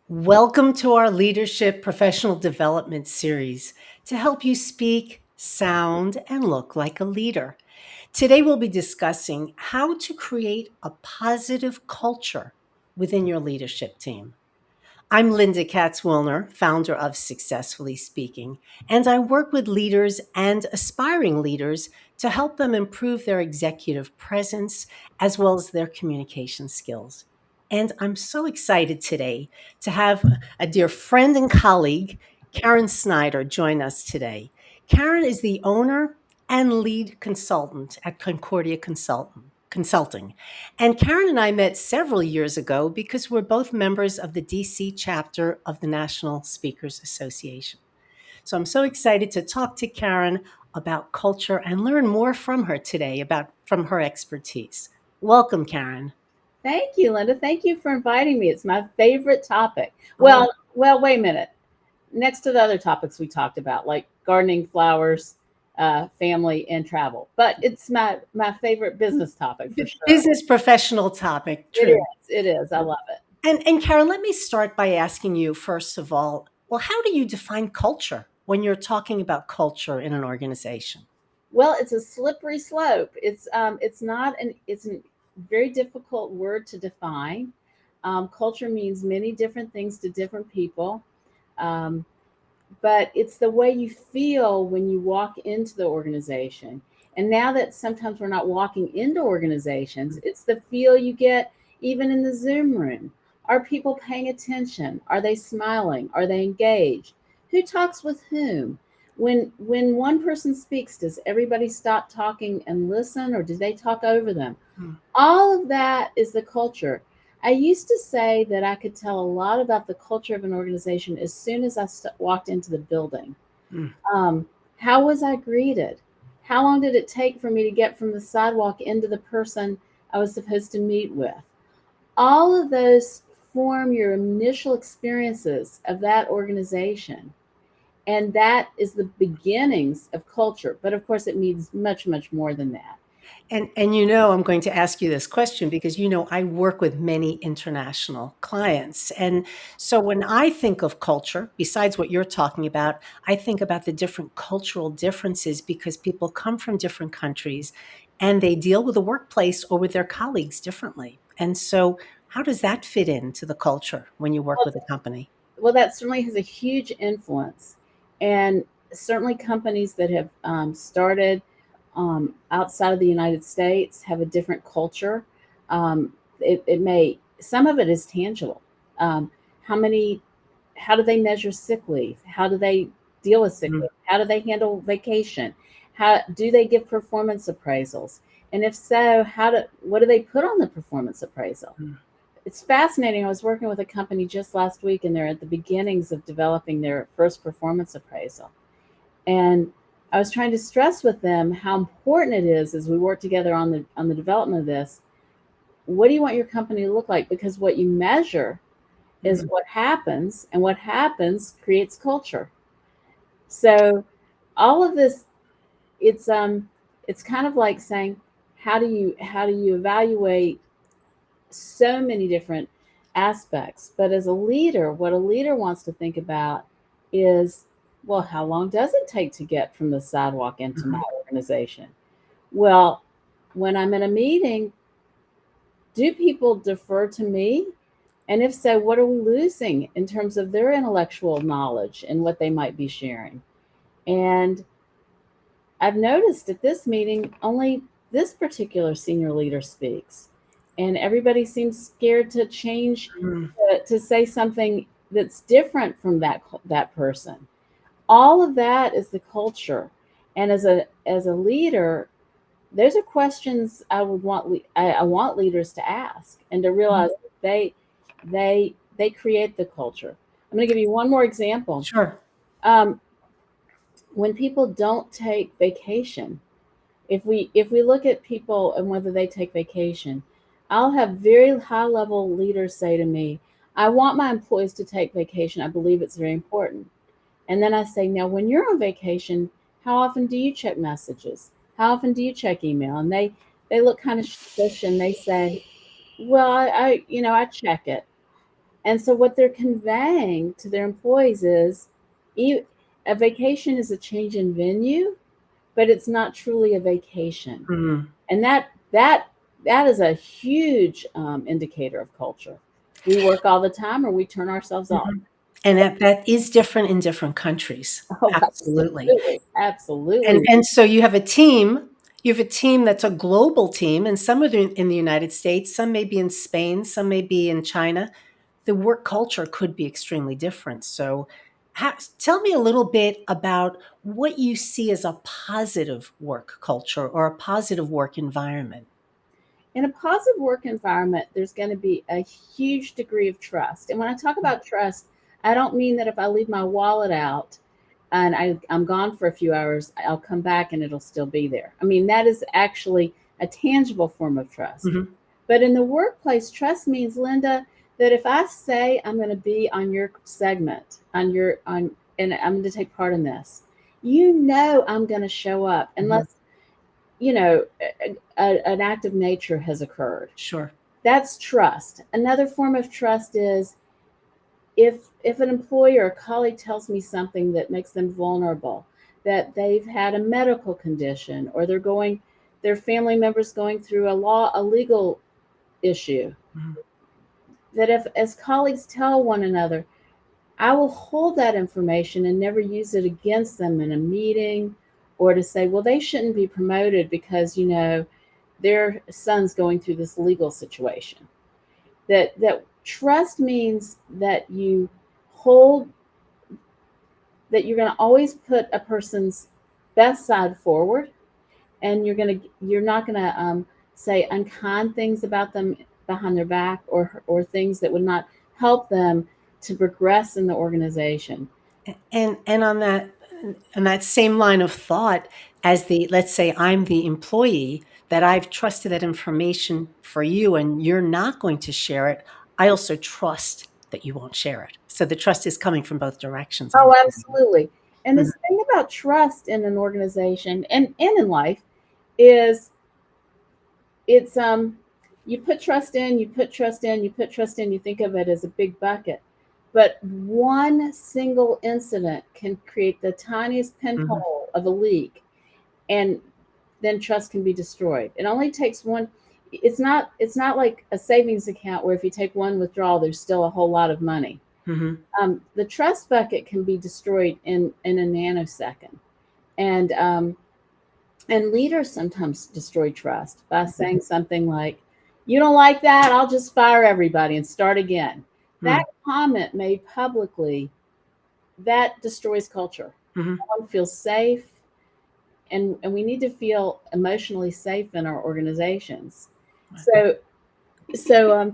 Welcome to our Leadership Professional Development Series to help you speak, sound, and look like a leader. Today, we'll be discussing how to create a positive culture within your leadership team. I'm Lynda Katz Wilner, founder of Successfully Speaking, and I work with leaders and aspiring leaders to help them improve their executive presence as well as their communication skills. And I'm so excited today to have a dear friend and colleague, Karen Snyder, join us today. Karen is the owner and lead consultant at Concordia Consulting. And Karen and I met several years ago because we're both members of the DC chapter of the National Speakers Association. So I'm so excited to talk to Karen about culture and learn more from her today about from her expertise. Welcome, Karen. Thank you, Linda. Thank you for inviting me. It's my favorite topic. Oh, Wait a minute. Next to the other topics we talked about, like gardening, flowers, family, and travel. But it's my favorite business topic for sure. business professional topic, It true. is. It is. I love it. And Karen, let me start by asking you, first of all, well, how do you define culture when you're talking about culture in an organization? Well, it's a slippery slope. It's a very difficult word to define. Culture means many different things to different people. Um, but it's the way you feel when you walk into the organization. And now that sometimes we're not walking into organizations, it's the feel you get even in the Zoom room. Are people paying attention? Are they smiling? Are they engaged? Who talks with whom? When one person speaks, does everybody stop talking and listen, or do they talk over them? Hmm. All of that is the culture. I used to say that I could tell a lot about the culture of an organization as soon as I walked into the building. Hmm. How was I greeted? How long did it take for me to get from the sidewalk into the person I was supposed to meet with? All of those form your initial experiences of that organization. And that is the beginnings of culture. But of course, it means much, much more than that. And I'm going to ask you this question because I work with many international clients. And so when I think of culture, besides what you're talking about, I think about the different cultural differences because people come from different countries and they deal with the workplace or with their colleagues differently. And so how does that fit into the culture when you work with a company? Well, that certainly has a huge influence. And certainly companies that have started outside of the United States have a different culture. It may, some of it is tangible. Um, how many, how do they measure sick leave? How do they deal with sick Mm. leave? How do they handle vacation? How do they give performance appraisals? And if so, what do they put on the performance appraisal? Mm. It's fascinating. I was working with a company just last week, and they're at the beginnings of developing their first performance appraisal. And I was trying to stress with them how important it is as we work together on the development of this. What do you want your company to look like? Because what you measure is Mm. what happens, and what happens creates culture. So all of this, it's kind of like saying, how do you evaluate so many different aspects. But as a leader, what a leader wants to think about is, well, how long does it take to get from the sidewalk into my Mhm. organization? Well, when I'm in a meeting, do people defer to me? And if so, what are we losing in terms of their intellectual knowledge and what they might be sharing? And I've noticed at this meeting, only this particular senior leader speaks, and everybody seems scared to change, Mm. to say something that's different from that person. All of that is the culture, and as a leader, those are questions I want leaders to ask and to realize that they create the culture. I'm going to give you one more example. Sure. Um, when people don't take vacation, if we look at people and whether they take vacation, I'll have very high level leaders say to me, I want my employees to take vacation. I believe it's very important. And then I say, now when you're on vacation, how often do you check messages? How often do you check email? And they look kind of sheepish and they say, well, I check it. And so what they're conveying to their employees is a vacation is a change in venue, but it's not truly a vacation. Mhm. And that is a huge indicator of culture. We work all the time, or we turn ourselves off. Mhm. And that is different in different countries. Oh, Absolutely. absolutely, absolutely. And so you have a team that's a global team, and some are in the United States, some may be in Spain, some may be in China. The work culture could be extremely different. So tell me a little bit about what you see as a positive work culture or a positive work environment. In a positive work environment, there's going to be a huge degree of trust. And when I talk about trust, I don't mean that if I leave my wallet out and I'm gone for a few hours, I'll come back and it'll still be there. I mean, that is actually a tangible form of trust. Mhm. But in the workplace, trust means, Lynda, that if I say I'm going to be on your segment, and I'm going to take part in this, I'm going to show up Mhm. unless an act of nature has occurred. Sure. That's trust. Another form of trust is if an employer or colleague tells me something that makes them vulnerable, that they've had a medical condition, or their family members going through a legal issue, Mhm. that if as colleagues tell one another, I will hold that information and never use it against them in a meeting, or to say, well, they shouldn't be promoted because their son's going through this legal situation. That trust means that hold you're going to always put a person's best side forward, and you're not going to say unkind things about them behind their back, or things that would not help them to progress in the organization. And on that same line of thought, let's say I'm the employee that I've trusted that information for you and you're not going to share it, I also trust that you won't share it. So the trust is coming from both directions, I'm Oh, assuming. absolutely. And Mhm. this thing about trust in an organization and in life is it's you put trust in, you put trust in, you put trust in, you think of it as a big bucket. But one single incident can create the tiniest Mhm. pinhole of a leak, and then trust can be destroyed. It only takes one. It's not like a savings account where if you take one withdrawal, there's still a whole lot of money. Mhm. The trust bucket can be destroyed in a nanosecond, and leaders sometimes destroy trust by saying something like, "You don't like that? I'll just fire everybody and start again." That Mhm. comment made publicly, that destroys culture. Mhm. No one feels safe, and we need to feel emotionally safe in our organizations. So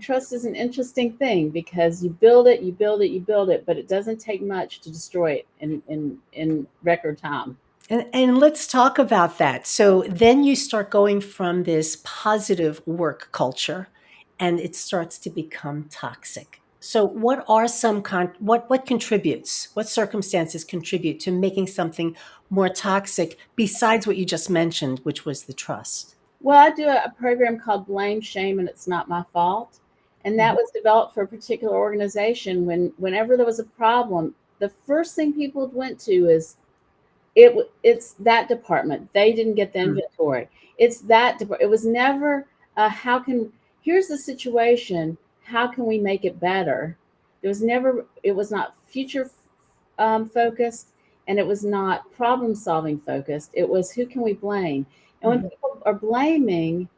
trust is an interesting thing because you build it, you build it, you build it, but it doesn't take much to destroy it in record time. And let's talk about that. So then you start going from this positive work culture and it starts to become toxic. So what are what contributes? What circumstances contribute to making something more toxic besides what you just mentioned, which was the trust? Well, I do a program called Blame, Shame, and It's Not My Fault. And that Mhm. was developed for a particular organization. Whenever there was a problem, the first thing people went to is it's that department. They didn't get the Mhm. inventory. It's that department. It was never how can here's the situation. How can we make it better? It was not future focused, and it was not problem solving focused. It was who can we blame? And when Mhm. people are blaming,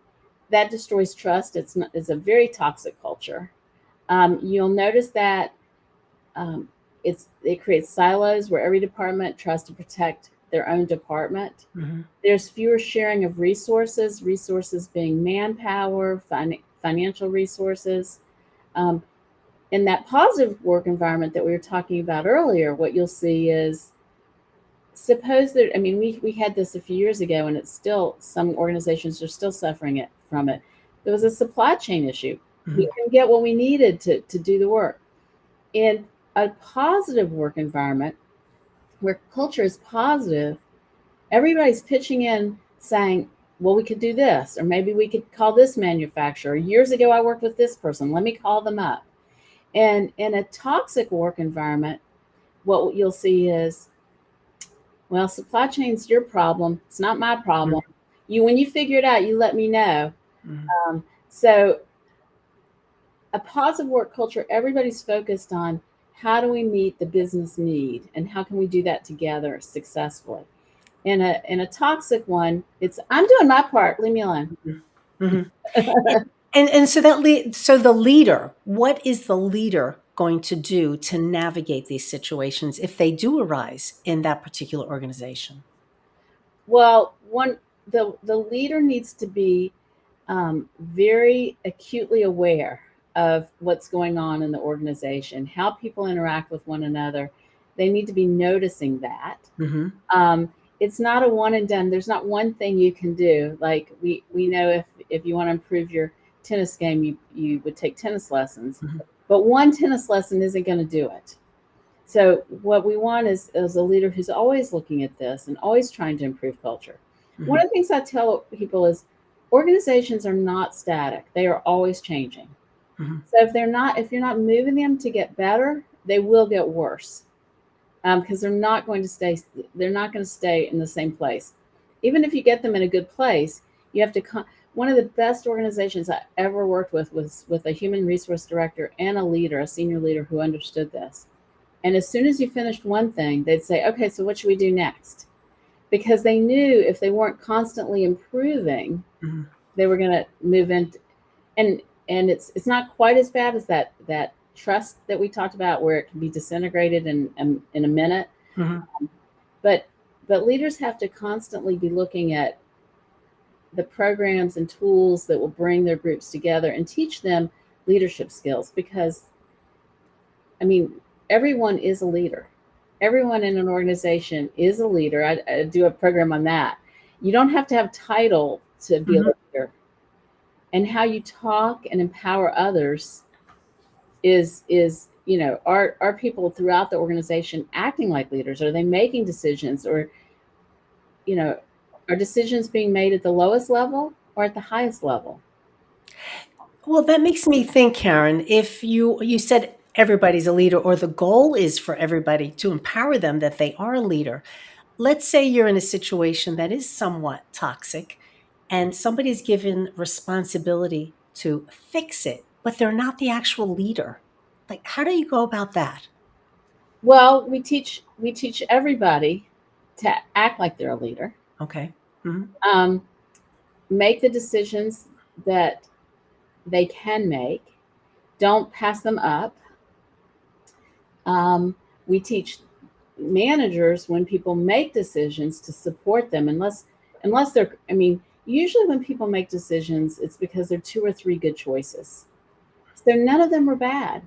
that destroys trust. It's a very toxic culture. You'll notice that um, it creates silos where every department tries to protect their own department. Mhm. There's fewer sharing of resources being manpower, financial resources. Um, in that positive work environment that we were talking about earlier, what you'll see is, suppose that, I mean, we had this a few years ago, and it's still, some organizations are still suffering it from it. There was a supply chain issue. We Mhm. couldn't get what we needed to do the work. In a positive work environment where culture is positive, everybody's pitching in saying, well, we could do this, or maybe we could call this manufacturer. Years ago, I worked with this person. Let me call them up. And in a toxic work environment, what you'll see is, well, supply chain's your problem. It's not my problem. Mhm. When you figure it out, you let me know. Mhm. So a positive work culture, everybody's focused on how do we meet the business need and how can we do that together successfully. In a toxic one, it's I'm doing my part, leave me alone. Mhm. Mhm. And so so the leader, what is the leader going to do to navigate these situations if they do arise in that particular organization? Well, the leader needs to be very acutely aware of what's going on in the organization, how people interact with one another. They need to be noticing that. Mhm. Um, it's not a one and done. There's not one thing you can do. Like we know if you want to improve your tennis game, you would take tennis lessons, Mhm. but one tennis lesson isn't going to do it. So what we want is a leader who's always looking at this and always trying to improve culture. One Mhm. of the things I tell people is organizations are not static. They are always changing. Mhm. So if you're not moving them to get better, they will get worse because they're not going to stay in the same place. Even if you get them in a good place, you have to one of the best organizations I ever worked with was with a human resource director and a leader, a senior leader who understood this. And as soon as you finished one thing, they'd say, okay, so what should we do next? Because they knew if they weren't constantly improving, Mhm. they were going to move in. And it's not quite as bad as that trust that we talked about, where it can be disintegrated in a minute. Mhm. But leaders have to constantly be looking at the programs and tools that will bring their groups together and teach them leadership skills. Because I mean, everyone is a leader. Everyone in an organization is a leader. I do a program on that. You don't have to have title to be a Mhm. leader. And how you talk and empower others is are people throughout the organization acting like leaders? Are they making decisions, or you know, are decisions being made at the lowest level or at the highest level? Well, that makes me think, Karen, if you said everybody's a leader or the goal is for everybody to empower them that they are a leader. Let's say you're in a situation that is somewhat toxic and somebody's given responsibility to fix it, but they're not the actual leader. Like, how do you go about that? Well, we teach everybody to act like they're a leader. Okay. Mhm. Um, Make the decisions that they can make. Don't pass them up. Um, we teach managers, when people make decisions, to support them, unless they're. I mean, usually when people make decisions, it's because they're two or three good choices. So none of them are bad.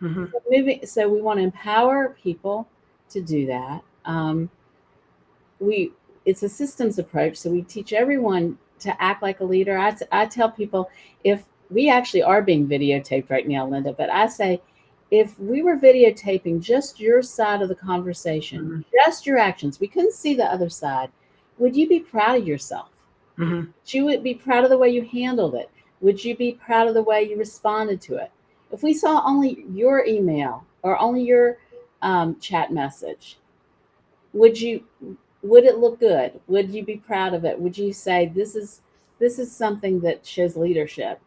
Mhm. So we want to empower people to do that. We It's a systems approach, so we teach everyone to act like a leader. I tell people, if we actually are being videotaped right now, Lynda, but I say, if we were videotaping just your side of the conversation, Mhm. just your actions, we couldn't see the other side, would you be proud of yourself? Mhm. Would you be proud of the way you handled it? Would you be proud of the way you responded to it? If we saw only your email or only your chat message, would you would it look good? Would you be proud of it? Would you say this is something that shows leadership,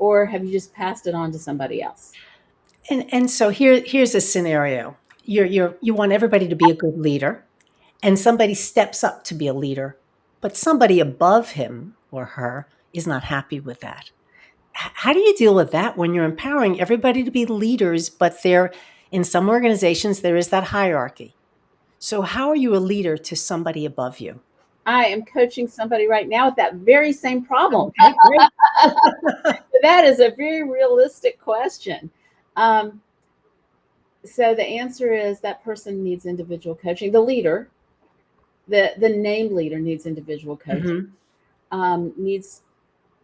or have you just passed it on to somebody else? And so here's a scenario. You want everybody to be a good leader, and somebody steps up to be a leader, but somebody above him or her is not happy with that. How do you deal with that when you're empowering everybody to be leaders, but there, in some organizations, there is that hierarchy? So, how are you a leader to somebody above you? I am coaching somebody right now with that very same problem. Okay, great. That is a very realistic question. Um, so the answer is that person needs individual coaching. The leader, the named leader, needs individual coaching. Hmm. Needs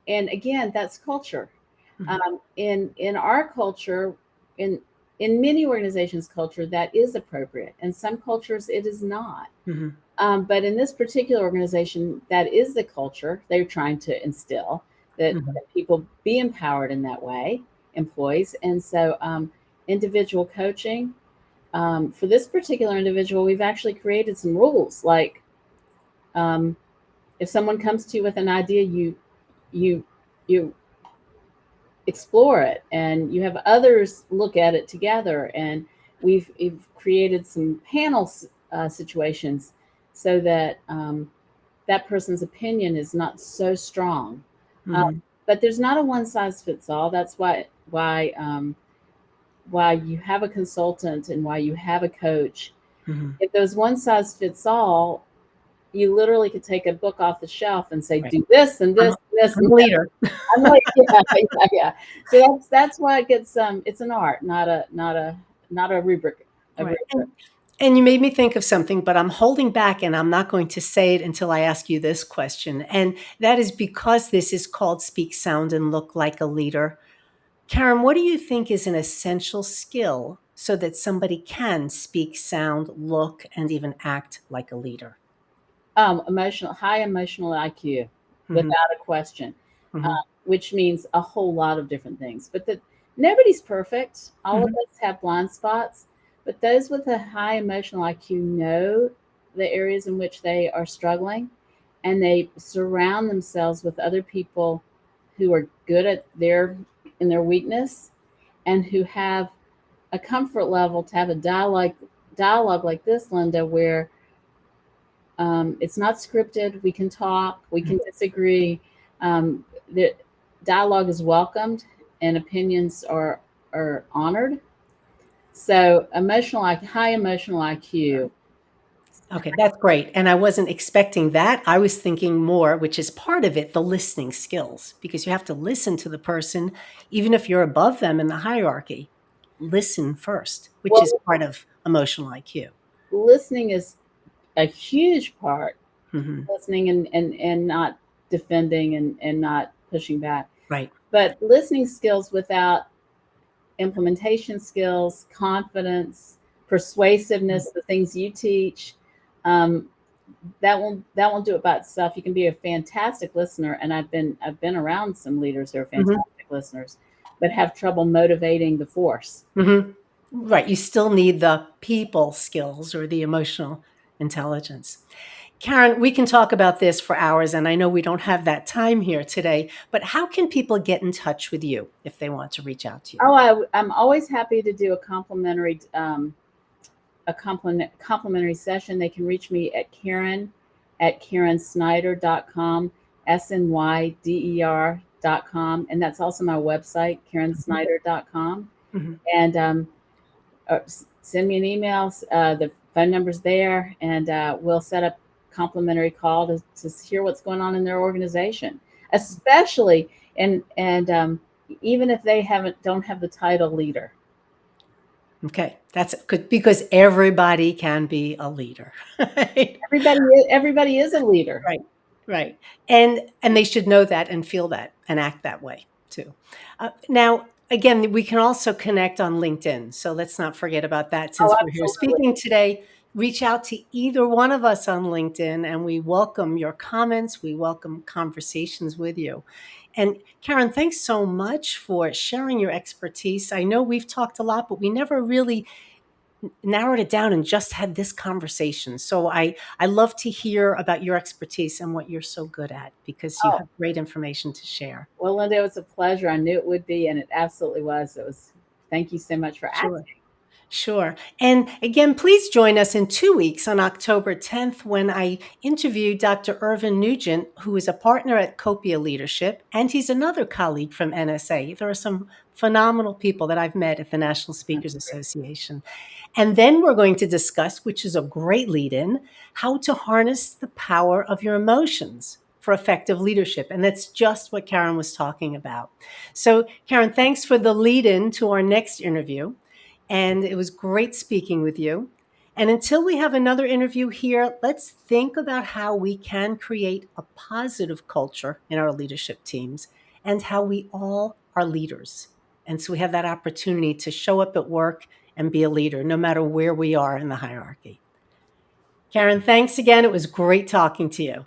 And again, that's culture. Hmm. In our culture, in many organizations' culture, that is appropriate. In some cultures, it is not. Hmm. But in this particular organization, that is the culture they're trying to instill, that Hmm. people be empowered in that way, employees. And so individual coaching. For this particular individual, we've actually created some rules. Like, um, if someone comes to you with an idea, you you explore it, and you have others look at it together. And we've created some panel situations so that that person's opinion is not so strong. Hmm. But there's not a one size fits all. That's why you have a consultant and why you have a coach. Hmm. If there's one size fits all, you literally could take a book off the shelf and say, Right. do this and I'm, this and this I'm and a this. leader. I'm like, yeah, yeah, yeah. So that's why it gets it's an art, not a rubric. A Right. rubric. And you made me think of something, but I'm holding back and I'm not going to say it until I ask you this question. And that is because this is called Speak, Sound, and Look Like a Leader. Karen, what do you think is an essential skill so that somebody can speak, sound, look, and even act like a leader? High emotional IQ, Hmm. without a question, Hmm. which means a whole lot of different things. But nobody's perfect. All of Hmm. us have blind spots, but those with a high emotional IQ know the areas in which they are struggling, and they surround themselves with other people who are good at their weakness, and who have a comfort level to have a dialogue like this, Lynda, where it's not scripted. We can talk. We can disagree. The dialogue is welcomed, and opinions are honored. So high emotional IQ. Okay, that's great. And I wasn't expecting that. I was thinking more, which is part of it, the listening skills, because you have to listen to the person, even if you're above them in the hierarchy. Listen first, which is Well, part of emotional IQ. listening is a huge part. Hmm. Listening and not defending and not pushing back. Right. But listening skills without implementation skills, confidence, persuasiveness, the things you teach, um, that won't do it by itself. You can be a fantastic listener, and I've been around some leaders who are Hmm. fantastic listeners, but have trouble motivating the force. Hmm. Right. You still need the people skills or the emotional intelligence. Karen, we can talk about this for hours, and I know we don't have that time here today, but how can people get in touch with you if they want to reach out to you? Oh, I'm always happy to do a complimentary session. They can reach me at Karen@KarenSnyder.com, SNYDER.com, and that's also my website, KarenSnyder.com. Mhm. And send me an email. The phone number's there, and we'll set up a complimentary call to hear what's going on in their organization, especially and even if they don't have the title leader. Okay, that's good because everybody can be a leader. Right? Everybody is a leader. Right, right. And they should know that and feel that and act that way too. Now, again, we can also connect on LinkedIn. So let's not forget about that Oh, since we're here absolutely. speaking today. Reach out to either one of us on LinkedIn and we welcome your comments. We welcome conversations with you. And Karen, thanks so much for sharing your expertise. I know we've talked a lot, but we never really narrowed it down and just had this conversation. So I love to hear about your expertise and what you're so good at because you Oh, have great information to share. well, Lynda, it was a pleasure. I knew it would be, and it absolutely was. It was. Thank you so much for Sure. asking. Sure. And again, please join us in 2 weeks on October 10th when I interview Dr. Irvin Nugent, who is a partner at Copia Leadership, and he's another colleague from NSA. There are some phenomenal people that I've met at the National Speakers Association. And then we're going to discuss, which is a great lead in, how to harness the power of your emotions for effective leadership. And that's just what Karen was talking about. So, Karen, thanks for the lead in to our next interview. And it was great speaking with you. And until we have another interview here, let's think about how we can create a positive culture in our leadership teams and how we all are leaders. And so we have that opportunity to show up at work and be a leader, no matter where we are in the hierarchy. Karen, thanks again. It was great talking to you.